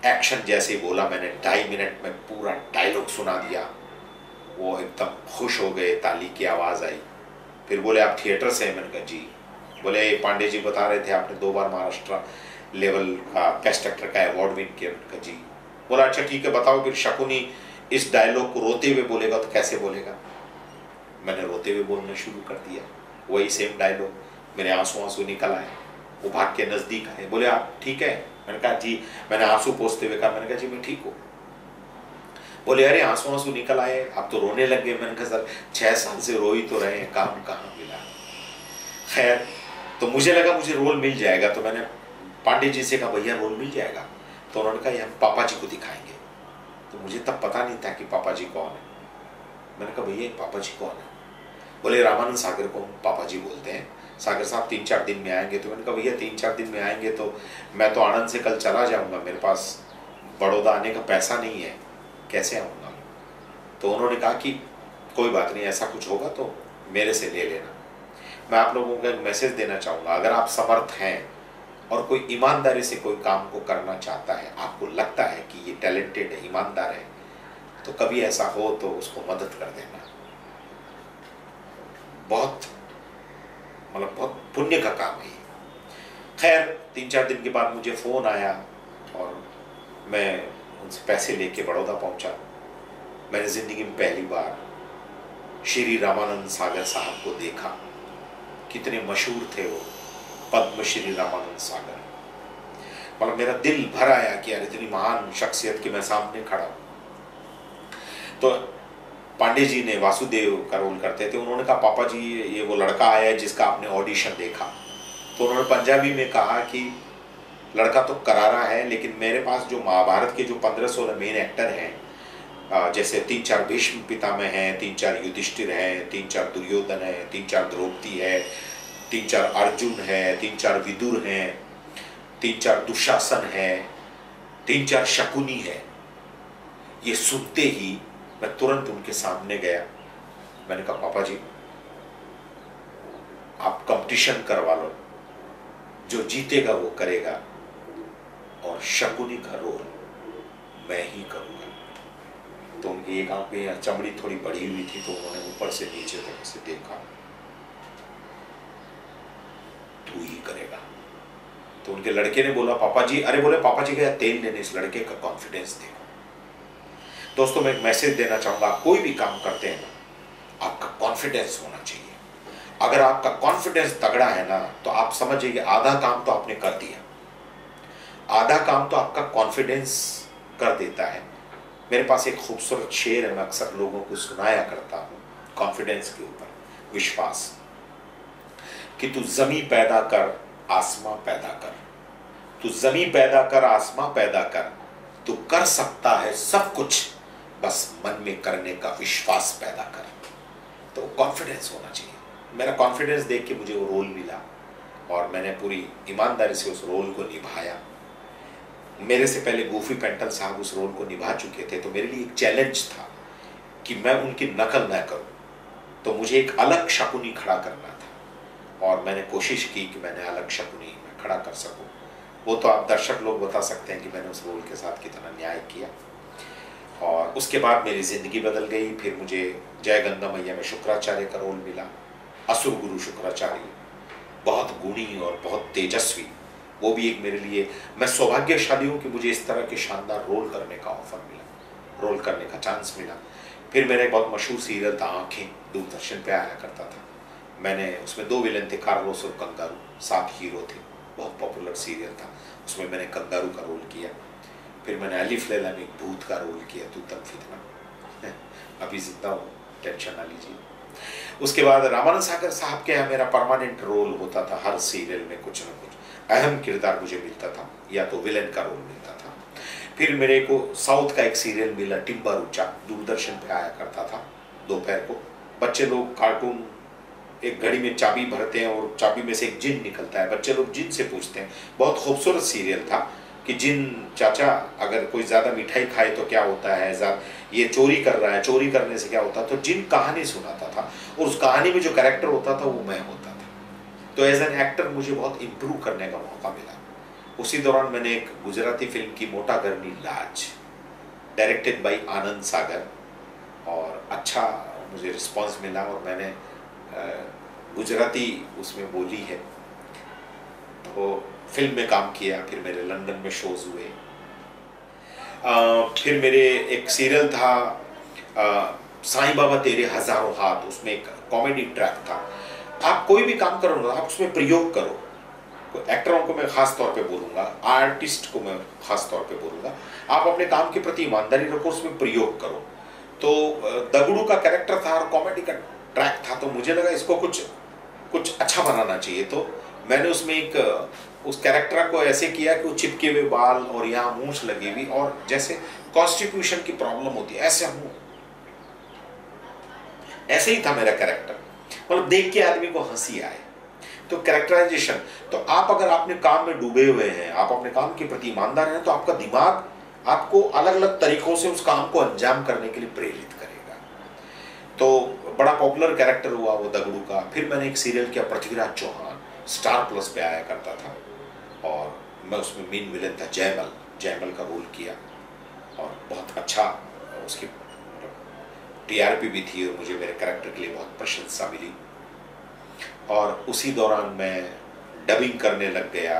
एक्शन जैसे बोला मैंने, 2.5 मिनट में पूरा डायलॉग सुना दिया। वो एकदम खुश हो गए, ताली की आवाज आई। फिर बोले आप थिएटर से? मैंने कहा जी। बोले पांडे जी बता रहे थे आपने 2 बार महाराष्ट्र लेवल का बेस्ट एक्टर का अवार्ड विन किया। मैंने कहा जी। बोला अच्छा ठीक है बताओ फिर शकुनी इस डायलॉग को रोते हुए बोलेगा तो कैसे बोलेगा? मैंने रोते हुए बोलना शुरू कर दिया, वही सेम डायलॉग। मेरे आंसू आंसू निकल आए, वो भाग के नजदीक आए, बोले आप ठीक है? मैंने कहा जी। मैंने आंसू पोंछते हुए कहा, मैंने कहा जी मैं ठीक हूँ। बोले अरे आंसू आंसू निकल आए, आप तो रोने लग गए। मैंने कहा सर 6 साल से रो ही तो रहे हैं, काम कहाँ मिला। खैर तो मुझे लगा मुझे रोल मिल जाएगा। तो मैंने पांडे जी से कहा भैया रोल मिल जाएगा? तो उन्होंने कहा हम पापा जी को दिखाएंगे। तो मुझे तब पता नहीं था कि पापा जी कौन है। मैंने कहा भैया पापा जी कौन है? बोले रामानंद सागर को पापा जी बोलते हैं, सागर साहब 3-4 दिन में आएंगे। तो मैंने कहा भैया 3-4 दिन में आएंगे तो मैं तो आनंद से कल चला जाऊंगा, मेरे पास बड़ौदा आने का पैसा नहीं है, कैसे आऊँगा? तो उन्होंने कहा कि कोई बात नहीं, ऐसा कुछ होगा तो मेरे से ले लेना। मैं आप लोगों को एक मैसेज देना चाहूँगा, अगर आप समर्थ हैं और कोई ईमानदारी से कोई काम को करना चाहता है, आपको लगता है कि ये टैलेंटेड है, ईमानदार है, तो कभी ऐसा हो तो उसको मदद कर देना। बहुत पुण्य का काम है। खैर 3-4 दिन के बाद मुझे फ़ोन आया और मैं उनसे पैसे लेके बड़ौदा पहुंचा। मैंने ज़िंदगी में पहली बार श्री रामानंद सागर साहब को देखा। कितने मशहूर थे वो, पद्मश्री रामानंद सागर। मेरा दिल भर आया कि यार इतनी महान शख्सियत के मैं सामने खड़ा हूं। तो पांडे जी ने वासुदेव का रोल करते थे, उन्होंने कहा पापा जी ये वो लड़का आया है जिसका आपने ऑडिशन देखा। तो उन्होंने पंजाबी में कहा कि लड़का तो करारा है, लेकिन मेरे पास जो महाभारत के जो 15-16 मेन एक्टर हैं, जैसे 3-4 भीष्म पितामह हैं, 3-4 युधिष्ठिर हैं, 3-4 दुर्योधन है, 3-4 द्रौपदी है, 3-4 अर्जुन है, 3-4 विदुर हैं, 3-4 दुशासन है, 3-4 शकुनी है। ये सुनते ही मैं तुरंत उनके सामने गया। मैंने कहा पापा जी आप कंपटीशन करवा लो, जो जीतेगा वो करेगा, और शकुनी का रोल मैं ही करूंगा। तो उनकी एक आंख में चमड़ी थोड़ी बढ़ी हुई थी, तो उन्होंने ऊपर से नीचे तक से देखा, तू ही करेगा। तो उनके लड़के ने बोला पापा जी, अरे बोले पापा जी का तेल लेने, इस लड़के का कॉन्फिडेंस देखो। दोस्तों मैं एक मैसेज देना चाहूंगा, कोई भी काम करते हैं ना, आपका कॉन्फिडेंस होना चाहिए। अगर आपका कॉन्फिडेंस तगड़ा है ना, तो आप समझिए कि आधा काम तो आपने कर दिया। आधा काम तो आपका कॉन्फिडेंस कर देता है। मेरे पास एक खूबसूरत शेर है, मैं अक्सर लोगों को सुनाया करता हूं कॉन्फिडेंस के ऊपर, विश्वास, कि तू जमी पैदा कर आसमां पैदा कर, तू जमी पैदा कर आसमां पैदा कर, तू कर सकता है सब कुछ, बस मन में करने का विश्वास पैदा कर। तो कॉन्फिडेंस होना चाहिए। मेरा कॉन्फिडेंस देख के मुझे वो रोल मिला और मैंने पूरी ईमानदारी से उस रोल को निभाया। मेरे से पहले गोफी पेंटल साहब उस रोल को निभा चुके थे, तो मेरे लिए एक चैलेंज था कि मैं उनकी नकल न करूं। तो मुझे एक अलग शकुनी खड़ा करना था और मैंने कोशिश की कि मैंने अलग शकुनी खड़ा कर सकूं। वो तो आप दर्शक लोग बता सकते हैं कि मैंने उस रोल के साथ कितना न्याय किया। और उसके बाद मेरी जिंदगी बदल गई। फिर मुझे जय गंगा मैया में शुक्राचार्य का रोल मिला। असुर गुरु शुक्राचार्य, बहुत गुणी और बहुत तेजस्वी। वो भी एक मेरे लिए, मैं सौभाग्यशाली हूँ कि मुझे इस तरह के शानदार रोल करने का ऑफर मिला, रोल करने का चांस मिला। फिर मेरा एक बहुत मशहूर सीरियल था आंखें, दूरदर्शन पे आया करता था। मैंने उसमें 2 विलन थे, कार्लोस और कंगारू, 7 हीरो थे, बहुत पॉपुलर सीरियल था। उसमें मैंने कंगारू का रोल किया। फिर मैंने अलिफ लैला में एक भूत का रोल किया, तू तब फितना, अभी जिंदा हूँ, टेंशन ना लीजिए। उसके बाद रामानंद सागर साहब के यहाँ मेरा परमानेंट रोल होता था। हर सीरियल में कुछ ना कुछ अहम किरदार मुझे मिलता था, या तो विलेन का रोल मिलता था। फिर मेरे को साउथ का एक सीरियल मिला, टिम्बा रुचा, दूरदर्शन पे आया करता था दोपहर को। बच्चे लोग कार्टून, एक घड़ी में चाबी भरते हैं और चाबी में से एक जिन निकलता है, बच्चे लोग जिन से पूछते हैं। बहुत खूबसूरत सीरियल था कि जिन चाचा अगर कोई ज्यादा मिठाई खाए तो क्या होता है, ये चोरी कर रहा है, चोरी करने से क्या होता है। तो जिन कहानी सुनाता था और उस कहानी में जो कैरेक्टर होता था वो मैं होता था। तो एज एन एक्टर मुझे बहुत इम्प्रूव करने का मौका मिला। उसी दौरान मैंने एक गुजराती फिल्म की मोटा घरनी लाज, डायरेक्टेड बाय आनंद सागर, और अच्छा मुझे रिस्पांस मिला और मैंने गुजराती उसमें बोली है, तो फिल्म में काम किया। फिर मेरे लंदन में शोज हुए। फिर मेरे एक सीरियल था साईं बाबा तेरे हजारों हाथ, उसमें एक कॉमेडी ट्रैक था। आप कोई भी काम करो ना, आप उसमें प्रयोग करो। एक्टरों को मैं खास तौर पे बोलूंगा, आर्टिस्ट को मैं खास तौर पे बोलूंगा, आप अपने काम के प्रति ईमानदारी रखो, उसमें प्रयोग करो। तो दगड़ू का कैरेक्टर था और कॉमेडी का ट्रैक था, तो मुझे लगा इसको कुछ अच्छा बनाना चाहिए। तो मैंने उसमें एक उस कैरेक्टर को ऐसे किया कि वो चिपके हुए बाल और यहाँ मूंछ लगी हुई, और जैसे कॉन्स्टिट्यूशन की प्रॉब्लम होती है ऐसे हूं, ऐसे ही था मेरा कैरेक्टर। मतलब देख के आदमी को हंसी आए। तो कैरेक्टराइजेशन, तो आप अगर अपने काम में डूबे हुए हैं, आप अपने काम के प्रति ईमानदार हैं, तो आपका दिमाग आपको अलग अलग तरीकों से उस काम को अंजाम करने के लिए प्रेरित करेगा। तो बड़ा पॉपुलर कैरेक्टर हुआ वो दगड़ू का। फिर मैंने एक सीरियल किया पृथ्वीराज चौहान, स्टार प्लस पे आया करता था, और मैं उसमें मेन विलेन था, जयमल का रोल किया, और बहुत अच्छा उसकी टीआरपी भी थी और मुझे मेरे कैरेक्टर के लिए बहुत प्रशंसा मिली। और उसी दौरान मैं डबिंग करने लग गया,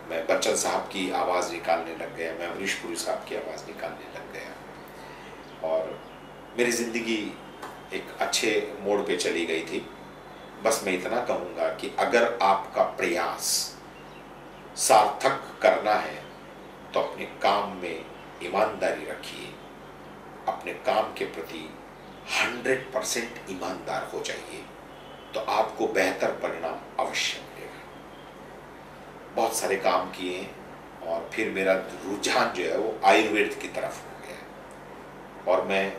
मैं बच्चन साहब की आवाज़ निकालने लग गया, मैं अमरीश पुरी साहब की आवाज़ निकालने लग गया, और मेरी ज़िंदगी एक अच्छे मोड़ पे चली गई थी। बस मैं इतना कहूँगा कि अगर आपका प्रयास सार्थक करना है तो अपने काम में ईमानदारी रखिए, अपने काम के प्रति 100% ईमानदार हो जाइए, तो आपको बेहतर परिणाम अवश्य मिलेगा। बहुत सारे काम किए और फिर मेरा रुझान जो है वो आयुर्वेद की तरफ हो गया और मैं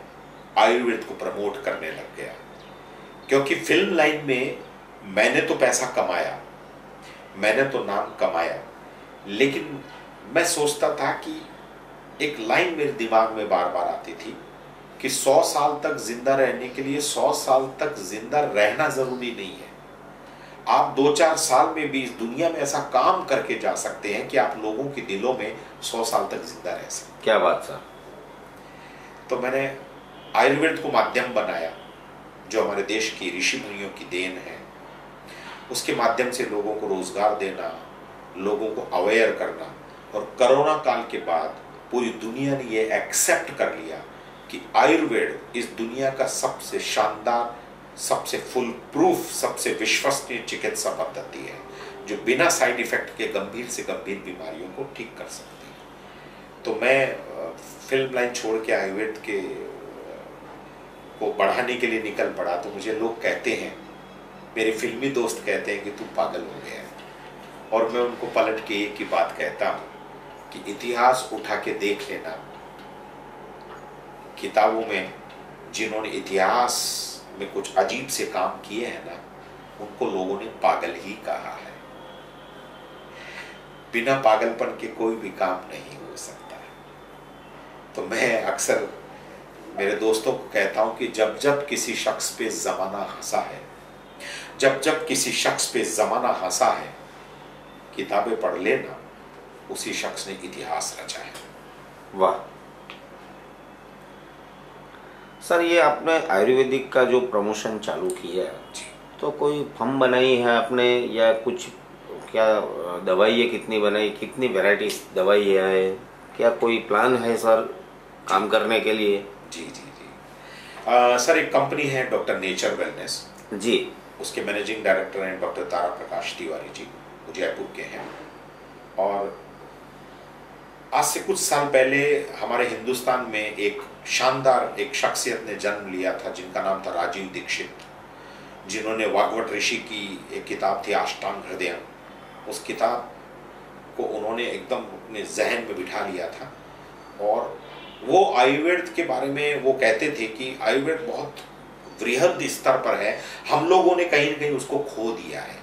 आयुर्वेद को प्रमोट करने लग गया, क्योंकि फिल्म लाइन में मैंने तो पैसा कमाया, मैंने तो नाम कमाया, लेकिन मैं सोचता था कि एक लाइन मेरे दिमाग में बार बार आती थी कि 100 साल तक जिंदा रहने के लिए 100 साल तक जिंदा रहना जरूरी नहीं है। आप 2-4 साल में भी इस दुनिया में ऐसा काम करके जा सकते हैं कि आप लोगों के दिलों में 100 साल तक जिंदा रह सकते। क्या बात सर। तो मैंने आयुर्वेद को माध्यम बनाया, जो हमारे देश की ऋषि मुनियों की देन है। उसके माध्यम से लोगों को रोजगार देना, लोगों को अवेयर करना। और कोरोना काल के बाद पूरी दुनिया ने ये एक्सेप्ट कर लिया कि आयुर्वेद इस दुनिया का सबसे शानदार, सबसे फुल प्रूफ, सबसे विश्वसनीय चिकित्सा पद्धति है, जो बिना साइड इफेक्ट के गंभीर से गंभीर बीमारियों को ठीक कर सकती है। तो मैं फिल्म लाइन छोड़ के आयुर्वेद के को बढ़ाने के लिए निकल पड़ा। तो मुझे लोग कहते हैं, मेरे फिल्मी दोस्त कहते हैं कि तू पागल हो गया है। और मैं उनको पलट के एक ही बात कहता हूँ कि इतिहास उठा के देख लेना। किताबों में जिन्होंने इतिहास में कुछ अजीब से काम किए हैं ना, उनको लोगों ने पागल ही कहा है। बिना पागलपन के कोई भी काम नहीं हो सकता है। तो मैं अक्सर मेरे दोस्तों को कहता हूं कि जब जब किसी शख्स पे जमाना हंसा है, जब जब किसी शख्स पे जमाना हंसा है, किताबें पढ़ लेना, उसी शख्स ने इतिहास रचा है। वाह सर, ये आपने आयुर्वेदिक का जो प्रमोशन चालू किया है, तो कोई फर्म बनाई है आपने या कुछ, क्या दवाई है, कितनी बनाई, कितनी वैरायटी दवाई है, क्या कोई प्लान है सर काम करने के लिए? जी जी जी सर, एक कंपनी है डॉक्टर नेचर वेलनेस जी, उसके मैनेजिंग डायरेक्टर हैं डॉक्टर तारा प्रकाश तिवारी जी, वो जयपुर के हैं। और आज से कुछ साल पहले हमारे हिंदुस्तान में एक शानदार एक शख्सियत ने जन्म लिया था, जिनका नाम था राजीव दीक्षित, जिन्होंने वाग्वट ऋषि की एक किताब थी अष्टांग हृदय, उस किताब को उन्होंने एकदम अपने जहन में बिठा लिया था। और वो आयुर्वेद के बारे में वो कहते थे कि आयुर्वेद बहुत वृहद स्तर पर है, हम लोगों ने कहीं न कहीं उसको खो दिया है।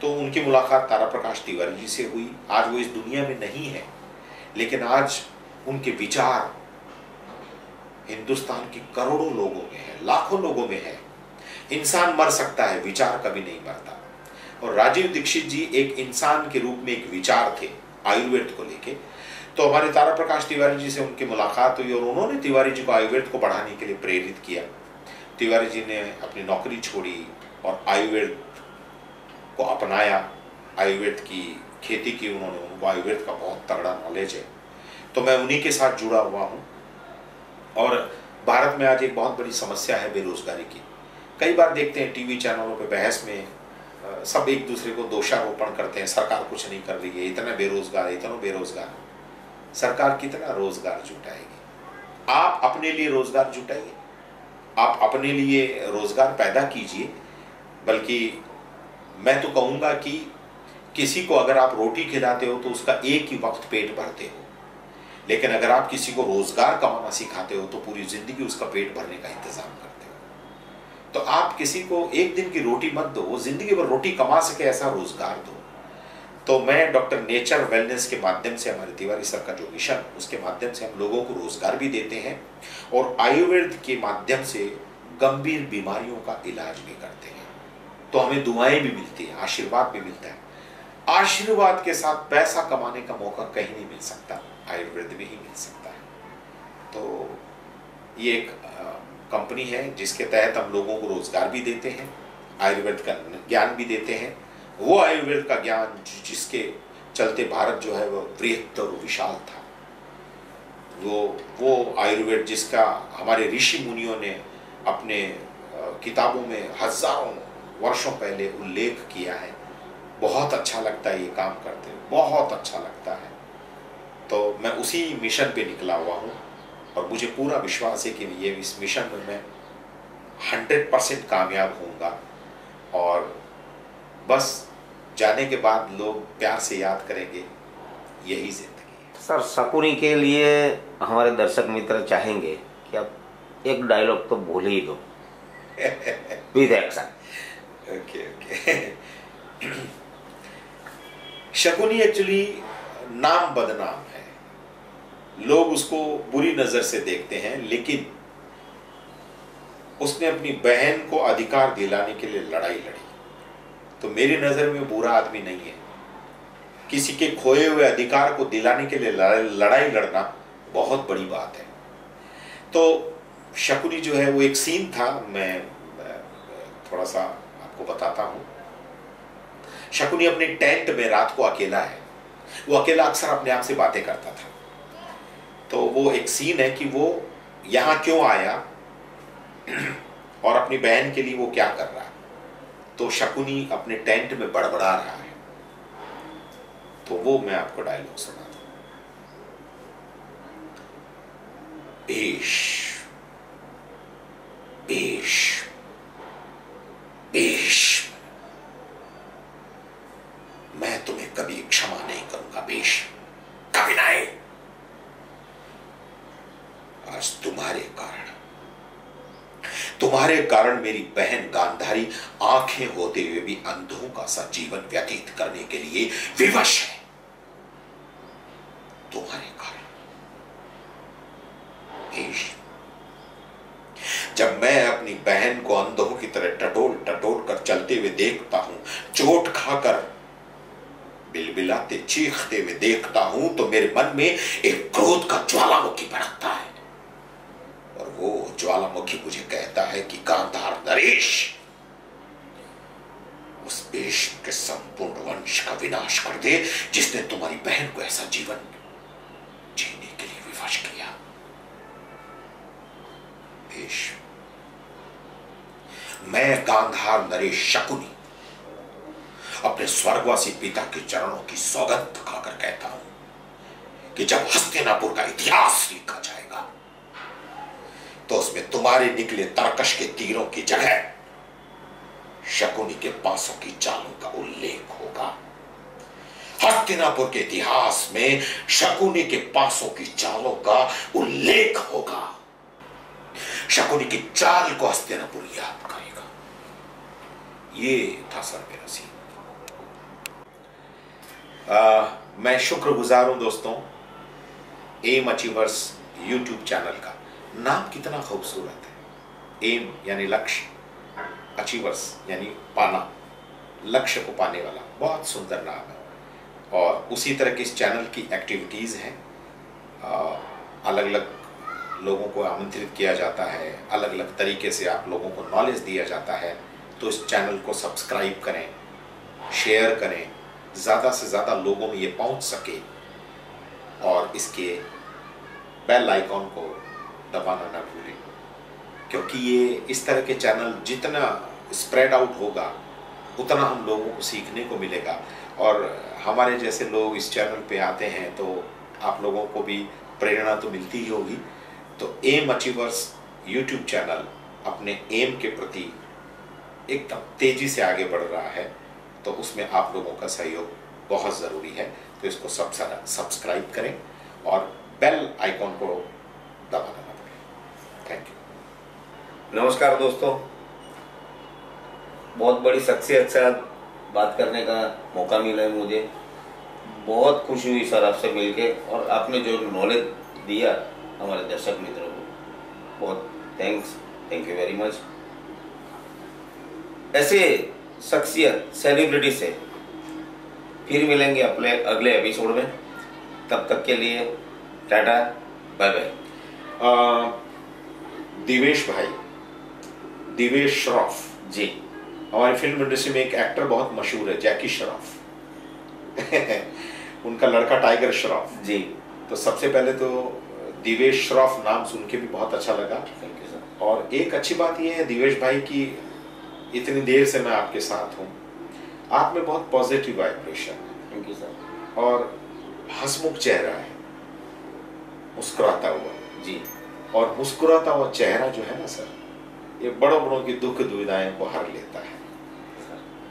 तो उनकी मुलाकात तारा प्रकाश तिवारी जी से हुई। आज वो इस दुनिया में नहीं है, लेकिन आज उनके विचार हिंदुस्तान के करोड़ों लोगों में है, लाखों लोगों में है। इंसान मर सकता है, विचार कभी नहीं मरता। और राजीव दीक्षित जी एक इंसान के रूप में एक विचार थे आयुर्वेद को लेके। तो हमारे तारा प्रकाश तिवारी जी से उनकी मुलाकात हुई और उन्होंने तिवारी जी को आयुर्वेद को बढ़ाने के लिए प्रेरित किया। तिवारी जी ने अपनी नौकरी छोड़ी और आयुर्वेद को अपनाया, आयुर्वेद की खेती की उन्होंने। उनको आयुर्वेद का बहुत तगड़ा नॉलेज है, तो मैं उन्हीं के साथ जुड़ा हुआ हूँ। और भारत में आज एक बहुत बड़ी समस्या है बेरोजगारी की। कई बार देखते हैं टीवी चैनलों पे बहस में सब एक दूसरे को दोषारोपण करते हैं, सरकार कुछ नहीं कर रही है, इतना बेरोजगार है, इतना बेरोजगार। सरकार कितना रोजगार जुटाएगी? आप अपने लिए रोजगार जुटाइए, आप अपने लिए रोजगार पैदा कीजिए। बल्कि मैं तो कहूँगा कि किसी को अगर आप रोटी खिलाते हो तो उसका एक ही वक्त पेट भरते हो, लेकिन अगर आप किसी को रोजगार कमाना सिखाते हो तो पूरी जिंदगी उसका पेट भरने का इंतजाम करते हो। तो आप किसी को एक दिन की रोटी मत दो, वो जिंदगी भर रोटी कमा सके ऐसा रोजगार दो। तो मैं डॉक्टर नेचर वेलनेस के माध्यम से, हमारे तिवारी सर का जो मिशन, उसके माध्यम से हम लोगों को रोजगार भी देते हैं और आयुर्वेद के माध्यम से गंभीर बीमारियों का इलाज भी करते हैं। तो हमें दुआएं भी मिलती हैं, आशीर्वाद भी मिलता है। आशीर्वाद के साथ पैसा कमाने का मौका कहीं नहीं मिल सकता, आयुर्वेद में ही मिल सकता है। तो ये एक कंपनी है जिसके तहत हम लोगों को रोजगार भी देते हैं, आयुर्वेद का ज्ञान भी देते हैं। वो आयुर्वेद का ज्ञान जिसके चलते भारत जो है वो वृहद और विशाल था, वो आयुर्वेद जिसका हमारे ऋषि मुनियों ने अपने किताबों में हजारों वर्षों पहले उल्लेख किया है। बहुत अच्छा लगता है ये काम करते हुए, बहुत अच्छा लगता है। तो मैं उसी मिशन पे निकला हुआ हूँ और मुझे पूरा विश्वास है कि ये इस मिशन में मैं 100% कामयाब होऊंगा। और बस जाने के बाद लोग प्यार से याद करेंगे, यही जिंदगी है। सर, शकुनी के लिए हमारे दर्शक मित्र चाहेंगे कि आप एक डायलॉग तो बोल ही दो with action. Okay. Shakuni actually नाम बदनाम है, लोग उसको बुरी नजर से देखते हैं, लेकिन उसने अपनी बहन को अधिकार दिलाने के लिए लड़ाई लड़ी। तो मेरी नजर में बुरा आदमी नहीं है। किसी के खोए हुए अधिकार को दिलाने के लिए लड़ाई लड़ना बहुत बड़ी बात है। तो शकुनी जो है वो एक सीन था, मैं थोड़ा सा आपको बताता हूं। शकुनी अपने टेंट में रात को अकेला है। वो अकेला अक्सर अपने आप से बातें करता था। तो वो एक सीन है कि वो यहां क्यों आया और अपनी बहन के लिए वो क्या कर रहा है। तो शकुनी अपने टेंट में बड़बड़ा रहा है। तो वो मैं आपको डायलॉग सुनाता हूं। बेश बेश बेश, मैं तुम्हें कभी क्षमा नहीं करूंगा बेश, कभी नहीं। आज तुम्हारे कारण मेरी बहन गांधारी आंखें होते हुए भी अंधों का सा जीवन व्यतीत करने के लिए विवश है। तुम्हारे कारण बेश, जब मैं अपनी बहन को अंधों की तरह टटोल टटोल कर चलते हुए देखता हूं, चोट खाकर बिलबिलाते चीखते हुए देखता हूं, तो मेरे मन में एक क्रोध का ज्वालामुखी भड़कता है। और वो ज्वालामुखी मुझे कहता है कि गांधार नरेश, उस बेश के संपूर्ण वंश का विनाश कर दे जिसने तुम्हारी बहन को ऐसा जीवन जीने के लिए विवश किया। बेश, मैं गांधार नरेश शकुनी अपने स्वर्गवासी पिता के चरणों की सौगंध खाकर कहता हूं कि जब हस्तिनापुर का इतिहास लिखा जाएगा तो उसमें तुम्हारे निकले तरकश के तीरों की जगह शकुनी के पासों की चालों का उल्लेख होगा। हस्तिनापुर के इतिहास में शकुनी के पासों की चालों का उल्लेख होगा। शकुनी की चाल को हस्तिनापुर याद करेगा। ये था सर मेरा सीन। मैं शुक्रगुजार हूं दोस्तों एम अचीवर्स यूट्यूब चैनल का। नाम कितना खूबसूरत है। एम यानी लक्ष्य, अचीवर्स यानी पाना, लक्ष्य को पाने वाला, बहुत सुंदर नाम है। और उसी तरह की इस चैनल की एक्टिविटीज़ हैं। अलग अलग लोगों को आमंत्रित किया जाता है, अलग अलग तरीके से आप लोगों को नॉलेज दिया जाता है। तो इस चैनल को सब्सक्राइब करें, शेयर करें, ज़्यादा से ज़्यादा लोगों में ये पहुंच सके। और इसके बेल आइकॉन को दबाना ना भूलें, क्योंकि ये इस तरह के चैनल जितना स्प्रेड आउट होगा उतना हम लोगों को सीखने को मिलेगा। और हमारे जैसे लोग इस चैनल पे आते हैं तो आप लोगों को भी प्रेरणा तो मिलती ही होगी। तो एम अचीवर्स यूट्यूब चैनल अपने एम के प्रति एकदम तेज़ी से आगे बढ़ रहा है। तो उसमें आप लोगों का सहयोग बहुत ज़रूरी है। तो इसको सब्सक्राइब करें और बेल आइकॉन को दबाना ना भूलें। Thank you. नमस्कार दोस्तों, बहुत बड़ी शख्सियत से बात करने का मौका मिला है मुझे। बहुत खुशी हुई सर आपसे मिलके, और आपने जो नॉलेज दिया हमारे दर्शक मित्रों को, बहुत थैंक यू वेरी मच। ऐसे शख्सियत सेलिब्रिटी से फिर मिलेंगे अपने अगले एपिसोड में। तब तक के लिए टाटा, बाय बाय। दिवेश भाई, दिवेश श्रॉफ जी, हमारी फिल्म इंडस्ट्री में एक एक्टर बहुत मशहूर है, जैकी श्रॉफ उनका लड़का टाइगर श्रॉफ जी। तो सबसे पहले तो दिवेश श्रॉफ नाम सुन के भी बहुत अच्छा लगा। Thank you sir. और एक अच्छी बात यह है दिवेश भाई की इतनी देर से मैं आपके साथ हूँ, आप में बहुत पॉजिटिव वाइब्रेशन है। Thank you sir. और हंसमुख चेहरा है, मुस्कुराता हुआ जी। और मुस्कुराता हुआ चेहरा जो है ना सर, ये बड़ों बड़ों की दुख दुविधाएं को हर लेता है।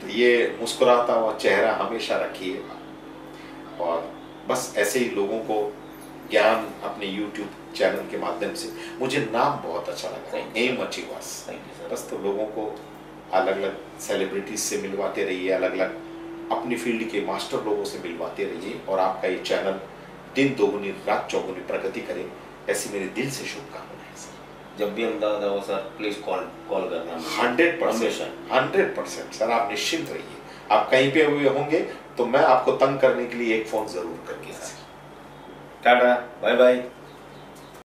तो ये मुस्कुराता हुआ चेहरा हमेशा रखिए। और बस ऐसे ही लोगों को ज्ञान अपने YouTube चैनल के माध्यम से, मुझे नाम बहुत अच्छा लगा, एम अचीवर्स। बस तो लोगों को अलग अलग सेलिब्रिटीज से मिलवाते रहिए, अलग अलग अपनी फील्ड के मास्टर लोगों से मिलवाते रहिए और आपका ये चैनल दिन दोगुनी रात चौगुनी प्रगति करे, ऐसी मेरे दिल से शुभकामनाएं सर। जब भी अहमदाबाद आओ सर प्लीज कॉल करना। 100% सर, आप निश्चिंत रहिए। आप कहीं पे हुए होंगे तो मैं आपको तंग करने के लिए एक फोन जरूर करके। Tata, bye bye.